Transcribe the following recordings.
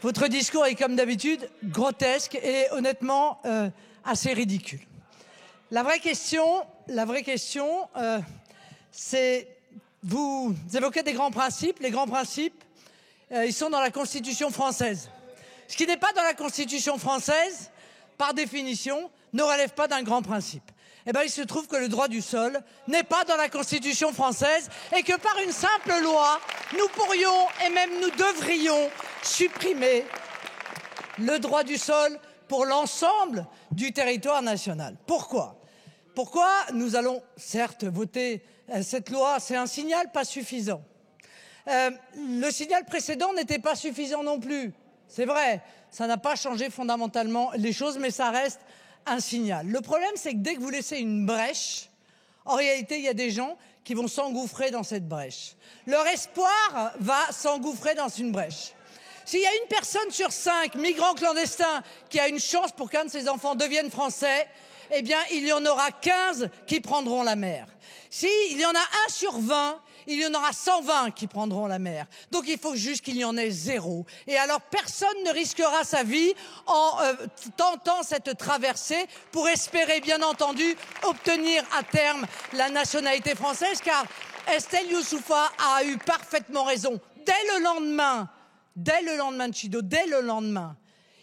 Votre discours est, comme d'habitude, grotesque et honnêtement assez ridicule. La vraie question, c'est vous évoquez des grands principes. Les grands principes, ils sont dans la Constitution française. Ce qui n'est pas dans la Constitution française, par définition, ne relève pas d'un grand principe. Eh bien, il se trouve que le droit du sol n'est pas dans la Constitution française et que par une simple loi, nous pourrions et même nous devrions supprimer le droit du sol pour l'ensemble du territoire national. Pourquoi nous allons certes voter cette loi? C'est un signal pas suffisant. Le signal précédent n'était pas suffisant non plus. C'est vrai, ça n'a pas changé fondamentalement les choses, mais ça reste un signal. Le problème, c'est que dès que vous laissez une brèche, en réalité, il y a des gens qui vont s'engouffrer dans cette brèche. Leur espoir va s'engouffrer dans une brèche. S'il y a une personne sur 5 migrants clandestins qui a une chance pour qu'un de ses enfants devienne français, eh bien, il y en aura 15 qui prendront la mer. S'il y en a 1 sur 20, il y en aura 120 qui prendront la mer. Donc il faut juste qu'il y en ait 0. Et alors personne ne risquera sa vie en tentant cette traversée pour espérer, bien entendu, obtenir à terme la nationalité française, car Estelle Youssouffa a eu parfaitement raison. Dès le lendemain de Chido, dès le lendemain,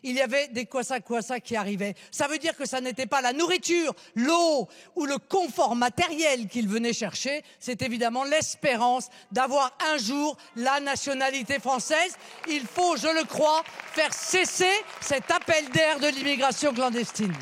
il y avait des kwassa-kwassa qui arrivaient. Ça veut dire que ça n'était pas la nourriture, l'eau ou le confort matériel qu'ils venaient chercher. C'est évidemment l'espérance d'avoir un jour la nationalité française. Il faut, je le crois, faire cesser cet appel d'air de l'immigration clandestine.